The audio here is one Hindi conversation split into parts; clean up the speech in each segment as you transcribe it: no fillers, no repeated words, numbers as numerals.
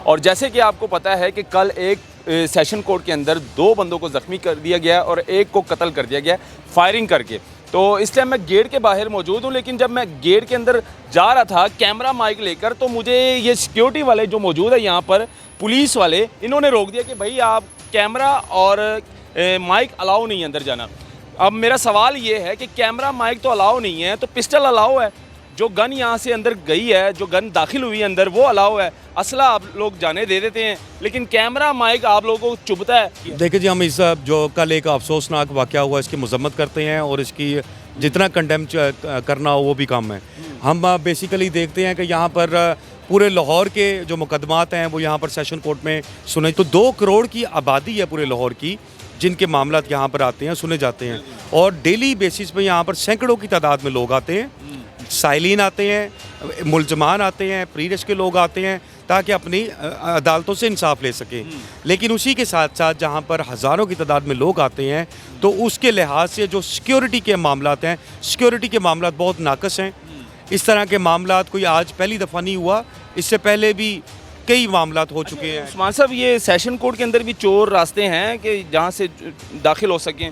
और जैसे कि आपको पता है कि कल एक सेशन कोर्ट के अंदर 2 बंदों को ज़ख्मी कर दिया गया और एक को कत्ल कर दिया गया फायरिंग करके। तो इस टाइम मैं गेट के बाहर मौजूद हूँ, लेकिन जब मैं गेट के अंदर जा रहा था कैमरा माइक लेकर, तो मुझे ये सिक्योरिटी वाले जो मौजूद है यहाँ पर, पुलिस वाले, इन्होंने रोक दिया कि भाई आप कैमरा और माइक अलाउ नहीं है अंदर जाना। अब मेरा सवाल ये है कि कैमरा माइक तो अलाउ नहीं है, तो पिस्टल अलाउ है। जो गन यहाँ से अंदर गई है, जो गन दाखिल हुई है अंदर, वो अलाउ है। असला आप लोग जाने दे देते हैं, लेकिन कैमरा माइक आप लोगों को चुभता है। देखिए जी, हम इस जो कल एक अफसोसनाक वाक़या हुआ इसकी मज़म्मत करते हैं और इसकी जितना कंडेम करना हो वो भी कम है। हम बेसिकली देखते हैं कि यहाँ पर पूरे लाहौर के जो मुकदमात हैं वो यहाँ पर सेशन कोर्ट में सुने, तो 2 करोड़ की आबादी है पूरे लाहौर की जिनके मामलात यहाँ पर आते हैं, सुने जाते हैं। और डेली बेसिस पे यहाँ पर सैकड़ों की तादाद में लोग आते हैं, साइलिन आते हैं, मुलजमान आते हैं, प्रीरेस के लोग आते हैं ताकि अपनी अदालतों से इंसाफ ले सकें। लेकिन उसी के साथ साथ जहाँ पर हज़ारों की तादाद में लोग आते हैं, तो उसके लिहाज से जो सिक्योरिटी के मामलात हैं, सिक्योरिटी के मामलात बहुत नाकस हैं। इस तरह के मामलात कोई आज पहली दफ़ा नहीं हुआ, इससे पहले भी कई मामलात हो चुके हैं। उस्मान साहब, ये सेशन कोर्ट के अंदर भी चोर रास्ते हैं कि जहाँ से दाखिल हो सकें?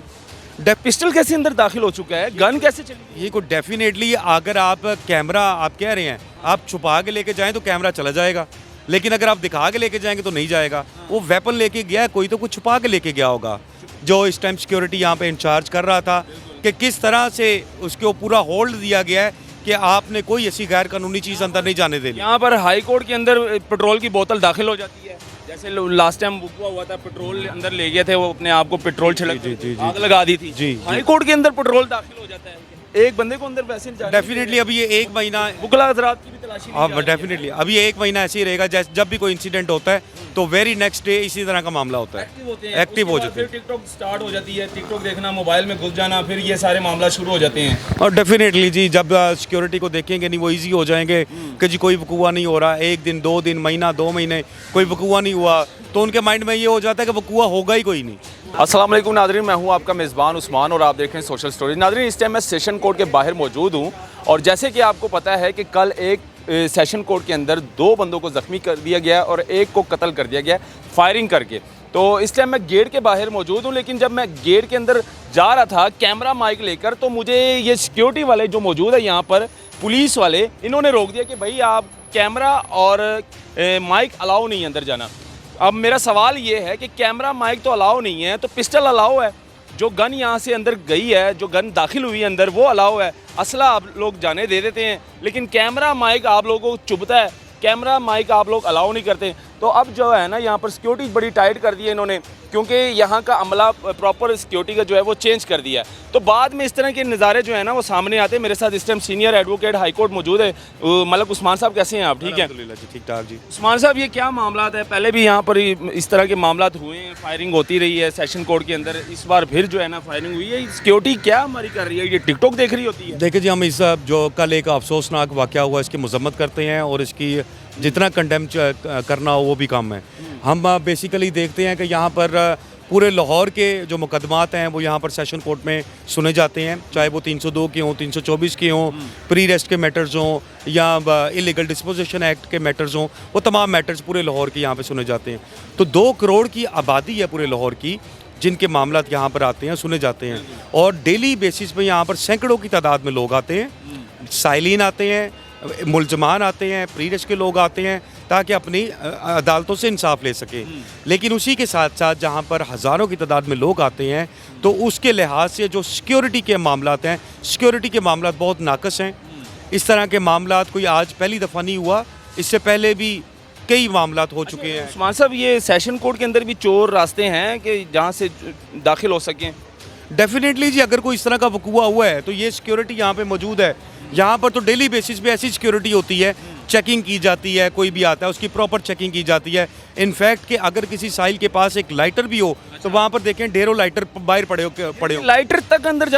पिस्टल कैसे अंदर दाखिल हो चुका है, गन कैसे चली? ये को डेफिनेटली, अगर आप कैमरा आप कह रहे हैं आप छुपा के लेके जाएं तो कैमरा चला जाएगा, लेकिन अगर आप दिखा के लेके जाएंगे तो नहीं जाएगा। वो वेपन लेके गया है, कोई तो कुछ छुपा के लेके गया होगा। जो इस टाइम सिक्योरिटी यहाँ पे इंचार्ज कर रहा था कि किस तरह से उसको पूरा होल्ड दिया गया है कि आपने कोई ऐसी गैर कानूनी चीज़ अंदर नहीं जाने देनी। यहाँ पर हाई कोर्ट के अंदर पेट्रोल की बोतल दाखिल हो जाती है, जैसे लास्ट टाइम हुआ था, पेट्रोल अंदर ले गए थे, वो अपने आप को पेट्रोल छिड़क आग लगा दी थी। हाई कोर्ट के अंदर पेट्रोल दाखिल हो जाता है, एक बंदे को अंदर वैसे डेफिनेटली अभी ये 1 महीना बुकला हज़रात की भी तलाशी हाँ डेफिनेटली अभी ये 1 महीना ऐसे ही रहेगा। जैसे जब भी कोई इंसिडेंट होता है तो वेरी नेक्स्ट डे इसी तरह का मामला होता है, एक्टिव हो जाते हैं। फिर टिकटॉक स्टार्ट हो जाती है, टिकटॉक देखना, मोबाइल में घुस जाना, फिर ये सारे मामला शुरू हो जाते हैं। और डेफिनेटली जी, जब सिक्योरिटी को देखेंगे नहीं वो ईजी हो जाएंगे कि जी कोई वकूआ नहीं हो रहा, 1 दिन 2 दिन महीना 2 महीने कोई वकूआ नहीं हुआ, तो उनके माइंड में ये हो जाता है कि वकूआ होगा ही कोई नहीं। अस्सलाम वालेकुम नाज़रीन, मैं हूं आपका मेज़बान उस्मान और आप देख रहे हैं सोशल स्टोरीज। नाज़रीन, इस टाइम मैं सेशन कोर्ट के बाहर मौजूद हूं और जैसे कि आपको पता है कि कल एक सेशन कोर्ट के अंदर 2 बंदों को ज़ख्मी कर दिया गया और एक को कत्ल कर दिया गया फायरिंग करके। तो इस टाइम मैं गेट के बाहर मौजूद हूँ, लेकिन जब मैं गेट के अंदर जा रहा था कैमरा माइक लेकर, तो मुझे ये सिक्योरिटी वाले जो मौजूद है यहाँ पर, पुलिस वाले, इन्होंने रोक दिया कि भाई आप कैमरा और माइक अलाउ नहीं है अंदर जाना। अब मेरा सवाल ये है कि कैमरा माइक तो अलाउ नहीं है, तो पिस्टल अलाउ है। जो गन यहाँ से अंदर गई है, जो गन दाखिल हुई है अंदर, वो अलाउ है। असला आप लोग जाने दे देते हैं, लेकिन कैमरा माइक आप लोगों को चुभता है, कैमरा माइक आप लोग अलाउ नहीं करते। तो अब जो है ना, यहाँ पर सिक्योरिटी बड़ी टाइट कर दी है इन्होंने, क्योंकि यहाँ का अमला प्रॉपर सिक्योरिटी का जो है वो चेंज कर दिया है। तो बाद में इस तरह के नज़ारे जो है ना वो सामने आते हैं। मेरे साथ इस time senior advocate high court मौजूद है, मलक उस्मान साहब। कैसे हैं आप? ठीक है जी, ठीक ठाक जी। उस्मान साहब, ये क्या मामला है? पहले भी यहाँ पर इस तरह के मामला हुए हैं, फायरिंग होती रही है सेशन कोर्ट के अंदर, इस बार फिर जो है ना फायरिंग हुई है। सिक्योरिटी क्या हमारी कर रही है? ये टिकटॉक देख रही होती है? देखिए जी, हम इस जो कल एक अफसोसनाक वाक़या हुआ इसकी मज़म्मत करते हैं और इसकी जितना कंडेम करना हो वो भी कम है। हम बेसिकली देखते हैं कि यहाँ पर पूरे लाहौर के जो मुकदमात हैं वो यहाँ पर सेशन कोर्ट में सुने जाते हैं, चाहे वो 302 के हों, 324 के हों, प्री रेस्ट के मैटर्स हों या इलीगल डिस्पोजिशन एक्ट के मैटर्स हों, वो तमाम मैटर्स पूरे लाहौर के यहाँ पे सुने जाते हैं। तो 2 करोड़ की आबादी है पूरे लाहौर की जिनके मामलात यहाँ पर आते हैं, सुने जाते हैं। और डेली बेसिस पे यहाँ पर सैकड़ों की तादाद में लोग आते हैं, साइलिन आते हैं, मुलजमान आते हैं, प्रीरेस के लोग आते हैं ताकि अपनी अदालतों से इंसाफ ले सकें। लेकिन उसी के साथ साथ जहाँ पर हज़ारों की तादाद में लोग आते हैं, तो उसके लिहाज से जो सिक्योरिटी के मामलात हैं, सिक्योरिटी के मामलात बहुत नाकस हैं। इस तरह के मामलात कोई आज पहली दफ़ा नहीं हुआ, इससे पहले भी कई मामलात हो चुके हैं। उस्मान साहब, ये सेशन कोर्ट के अंदर भी चोर रास्ते हैं कि जहाँ से दाखिल हो सकें? डेफिनेटली जी, अगर कोई इस तरह का वकूआ हुआ है तो ये सिक्योरिटी यहाँ पे मौजूद है। यहाँ पर तो डेली बेसिस पे ऐसी सिक्योरिटी होती है, चेकिंग की जाती है, कोई भी आता है उसकी प्रॉपर चेकिंग की जाती है। इनफैक्ट कि अगर किसी साइल के पास एक लाइटर भी हो तो वहाँ पर देखें ढेरों लाइटर बाहर पड़े हो। लाइटर तक अंदर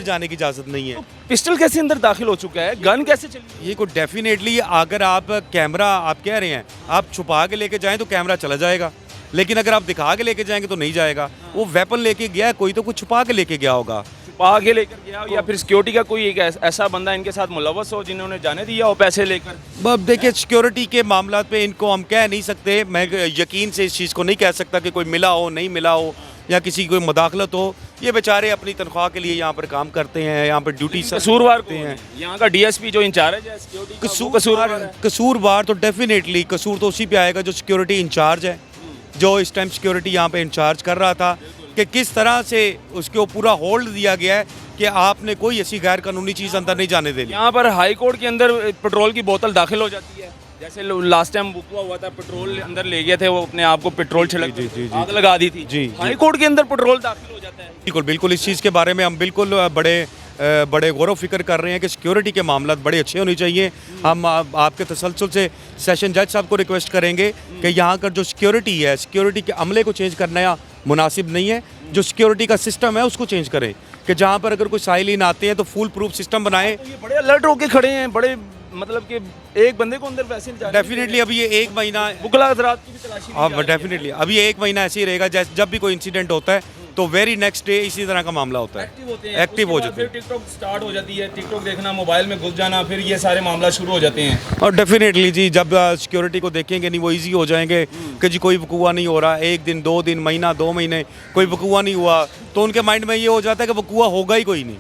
जाने की इजाज़त नहीं है। तो पिस्टल कैसे अंदर दाखिल हो चुका है, गन कैसे चली? ये को डेफिनेटली, अगर आप कैमरा आप कह रहे हैं आप छुपा के लेके जाएँ तो कैमरा चला जाएगा, लेकिन अगर आप दिखा के लेके जाएंगे तो नहीं जाएगा। वो वेपन लेके गया है, कोई तो कुछ छुपा के लेके गया होगा। छुपा के लेकर गया हो या फिर सिक्योरिटी का कोई एक ऐसा बंदा इनके साथ मुलव्वस हो जिन्होंने जाने दिया हो पैसे लेकर? अब देखिए, सिक्योरिटी के मामला पे इनको हम कह नहीं सकते, मैं यकीन से इस चीज़ को नहीं कह सकता कि कोई मिला हो नहीं मिला हो या किसी की कोई मुदाखलत हो। ये बेचारे अपनी तनख्वाह के लिए यहाँ पर काम करते हैं, यहाँ पर ड्यूटी कसूरवार करते हैं। यहाँ का डीएसपी जो इंचार्ज है सिक्योरिटी का, वो कसूरवार है। कसूरवार तो डेफिनेटली कसूर तो उसी पे आएगा जो सिक्योरिटी इंचार्ज है, जो इस टाइम सिक्योरिटी यहाँ पे इंचार्ज कर रहा था, कि किस तरह से उसके पूरा होल्ड दिया गया है कि आपने कोई ऐसी गैर कानूनी चीज़ अंदर नहीं जाने देनी। यहाँ पर हाई कोर्ट के अंदर पेट्रोल की बोतल दाखिल हो जाती है, जैसे लास्ट टाइम बुकवा हुआ था, पेट्रोल अंदर ले गए थे, वो अपने आप को पेट्रोल छिड़क आग लगा दी थी। हाई कोर्ट के अंदर पेट्रोल दाखिल हो जाता है। बिल्कुल बिल्कुल, इस चीज़ के बारे में हम बिल्कुल बड़े गौर व फिक्र कर रहे हैं कि सिक्योरिटी के मामला बड़े अच्छे होने चाहिए। हम आपके तसलसल से सेशन जज साहब को रिक्वेस्ट करेंगे कि यहाँ का जो सिक्योरिटी है, सिक्योरिटी के अमले को चेंज करना मुनासिब नहीं है। जो सिक्योरिटी का सिस्टम है उसको चेंज करें, कि जहाँ पर अगर कोई साइलिन आते हैं तो फुल प्रूफ सिस्टम बनाएं। ये बड़े अलर्ट होके खड़े हैं, बड़े मतलब कि एक बंदे को अंदर वैसे नहीं जाने डेफिनेटली अभी ये एक महीना बुकला हज़रात की भी तलाशी ली जा हाँ रही है। डेफिनेटली अभी ये एक महीना ऐसे ही रहेगा। जैसे जब भी कोई इंसिडेंट होता है तो वेरी नेक्स्ट डे इसी तरह का मामला होता है, एक्टिव हो जाते हैं। फिर टिकटॉक स्टार्ट हो जाती है, टिकटॉक देखना, मोबाइल में घुस जाना, फिर ये सारे मामला शुरू हो जाते हैं। और डेफिनेटली जी, जब सिक्योरिटी को देखेंगे नहीं वो इजी हो जाएंगे कि जी कोई वकूआ नहीं हो रहा, एक दिन 2 दिन महीना 2 महीने कोई वकूआ नहीं हुआ, तो उनके माइंड में ये हो जाता है कि वकूआ होगा ही कोई नहीं,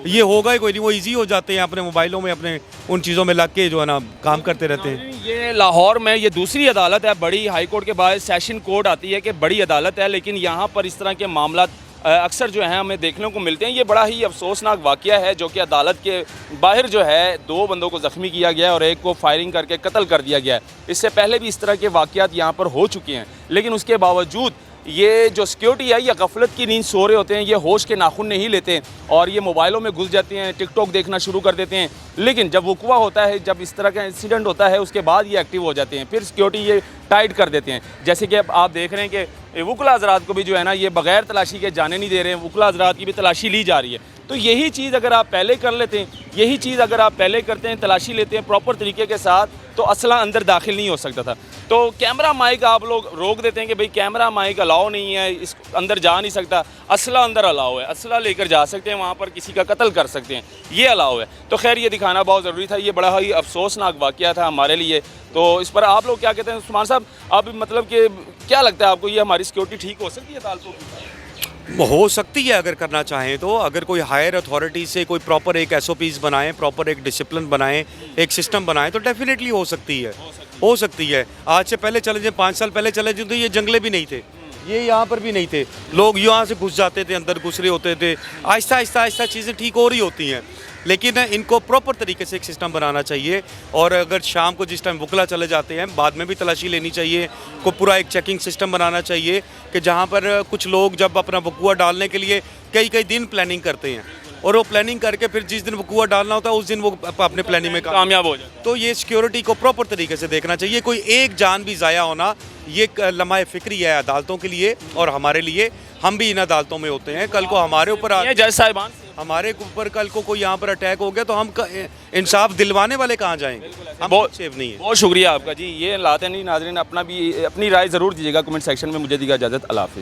ये होगा ही कोई नहीं। वो इजी हो जाते हैं अपने मोबाइलों में अपने उन चीज़ों में लग के जो है ना काम करते रहते हैं। ये लाहौर में ये दूसरी अदालत है, बड़ी हाई कोर्ट के बाद सेशन कोर्ट आती है कि बड़ी अदालत है, लेकिन यहाँ पर इस तरह के मामला अक्सर जो है हमें देखने को मिलते हैं। ये बड़ा ही अफसोसनाक वाक़या है जो कि अदालत के बाहर जो है 2 बंदों को ज़ख्मी किया गया और एक को फायरिंग करके कत्ल कर दिया गया है। इससे पहले भी इस तरह के वाक़यात यहाँ पर हो चुके हैं, लेकिन उसके बावजूद ये जो सिक्योरिटी है ये गफलत की नींद सो रहे होते हैं, ये होश के नाखून नहीं लेते और ये मोबाइलों में घुस जाते हैं, टिकटॉक देखना शुरू कर देते हैं। लेकिन जब वक़्वा होता है, जब इस तरह का इंसिडेंट होता है, उसके बाद ये एक्टिव हो जाते हैं, फिर सिक्योरिटी ये टाइट कर देते हैं। जैसे कि अब आप देख रहे हैं कि वकला हज़रात को भी जो है ना ये बग़ैर तलाशी के जाने नहीं दे रहे हैं, वकला हज़रात की भी तलाशी ली जा रही है। तो यही चीज़ अगर आप पहले कर लेते हैं, यही चीज़ अगर आप पहले करते हैं, तलाशी लेते हैं प्रॉपर तरीके के साथ, तो असला अंदर दाखिल नहीं हो सकता था। तो कैमरा माइक आप लोग रोक देते हैं कि भाई कैमरा माइक अलाउ नहीं है, इस अंदर जा नहीं सकता, असला अंदर अलाउ है, असला लेकर जा सकते हैं, वहाँ पर किसी का कत्ल कर सकते हैं, ये अलाउ है। तो खैर ये दिखाना बहुत ज़रूरी था, ये बड़ा ही अफसोसनाक वाक़या था हमारे लिए। तो इस पर आप लोग क्या कहते हैं उस्मान साहब? आप मतलब कि क्या लगता है आपको, ये हमारी सिक्योरिटी ठीक हो सकती है अदालतों की? हो सकती है अगर करना चाहें तो, अगर कोई हायर अथॉरिटी से कोई प्रॉपर एक SOPs बनाएं, प्रॉपर एक डिसिप्लिन बनाएं, एक सिस्टम बनाएं, तो डेफिनेटली हो सकती है, हो सकती है। आज से पहले चले जाएं, 5 साल पहले चले जाएं तो ये जंगले भी नहीं थे, ये यहाँ पर भी नहीं थे, लोग यहाँ से घुस जाते थे, अंदर घुस रहे होते थे। आहिस्ता आहिस्ता आहिस्ता चीज़ें ठीक हो रही होती हैं, लेकिन इनको प्रॉपर तरीके से एक सिस्टम बनाना चाहिए। और अगर शाम को जिस टाइम वकला चले जाते हैं, बाद में भी तलाशी लेनी चाहिए, को पूरा एक चेकिंग सिस्टम बनाना चाहिए कि जहाँ पर कुछ लोग जब अपना वकूआ डालने के लिए कई दिन प्लानिंग करते हैं और वो प्लानिंग करके फिर जिस दिन वकूआ डालना होता है उस दिन वो अपने प्लानिंग में कामयाब हो जाए। तो ये सिक्योरिटी को प्रॉपर तरीके से देखना चाहिए। कोई एक जान भी ज़ाया होना ये लम्हा फ़िक्री है अदालतों के लिए और हमारे लिए। हम भी इन अदालतों में होते हैं, कल को हमारे ऊपर जज साहिबान हमारे ऊपर कल को कोई यहाँ पर अटैक हो गया तो हम इंसाफ दिलवाने वाले कहाँ जाएंगे? हम बहुत सेफ नहीं है। बहुत शुक्रिया आपका जी। ये लाते नहीं नाज़रीन, अपनी राय ज़रूर दीजिएगा कमेंट सेक्शन में। मुझे दीजिए इजाज़त, अल्लाह हाफ़िज़।